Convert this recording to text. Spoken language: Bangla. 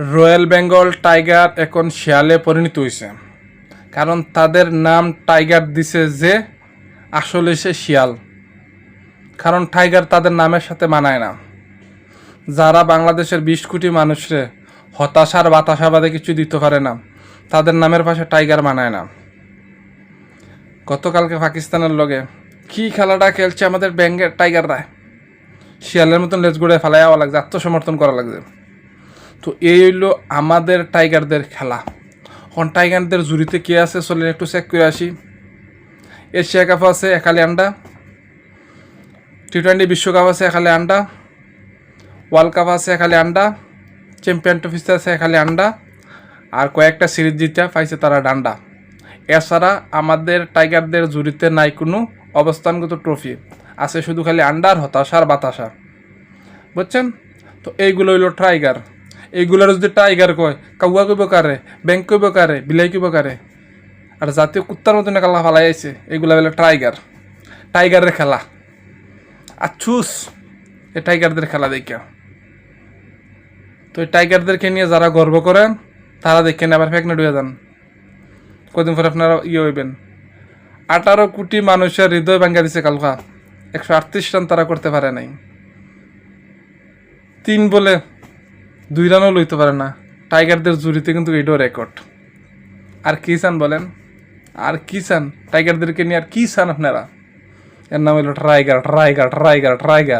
রয়্যাল বেঙ্গল টাইগার এখন শিয়ালে পরিণত হয়েছে, কারণ তাদের নাম টাইগার দিছে যে আসলে সে শিয়াল। কারণ টাইগার তাদের নামের সাথে মানায় না। যারা বাংলাদেশের 20 কোটি মানুষরে হতাশার বাতাসা বাদে কিছু দিতে পারে না, তাদের নামের পাশে টাইগার মানায় না। গতকালকে পাকিস্তানের লগে কি খেলাটা খেলছে আমাদের ব্যাঙ্গের টাইগাররা, শিয়ালের মতন লেজ গুড়ে ফেলাইয়া লাগছে, আত্মসমর্থন করা লাগছে। তো এই হইল আমাদের টাইগারদের খেলা। এখন টাইগারদের জুড়িতে কে আছে চলেন একটু চেক করে আসি। এশিয়া কাপ আছে একালে আন্ডা, টি-20 বিশ্বকাপ আছে একালে আন্ডা, ওয়ার্ল্ড কাপ আছে একালে আন্ডা, চ্যাম্পিয়ন ট্রফি আছে একালে আন্ডা, আর কয়েকটা সিরিজ জিতে পাইছে তারা ডান্ডা। এছাড়া আমাদের টাইগারদের জুড়িতে নাই কোনো অবস্থানগত ট্রফি, আছে শুধু খালি আন্ডার হতাশার বাতাসা, বুঝছেন? তো এইগুলো হইল টাইগার। এইগুলোর যদি টাইগার কয়, কাউয়া কইব কারে, ব্যাংক কইব কারে, বিলাই কইব কারে, আর জাতীয় কুত্তার মতন কালা ফালাই আইছে, এইগুলা হইল টাইগার। টাইগারের খেলা আচ্ছুস এই টাইগারদের খেলা দেখা। তো এই টাইগারদেরকে নিয়ে যারা গর্ব করেন তারা দেখেন আবার প্রেগনেন্ট হয়ে যান। কদিন পরে আপনারা হইবেন। 18 কোটি মানুষের হৃদয় ভাঙ্গা দিছে কালকা, 138 রান তারা করতে পারে নাই। 3 বলে 2 রানও লইতে পারে না। টাইগারদের জুড়িতে কিন্তু এটাও রেকর্ড। আর কি চান বলেন? আর কি চান? টাইগারদেরকে নিয়ে আর কি চান আপনারা? এর নাম হলো টাইগার, টাইগার, টাইগার, টাইগার।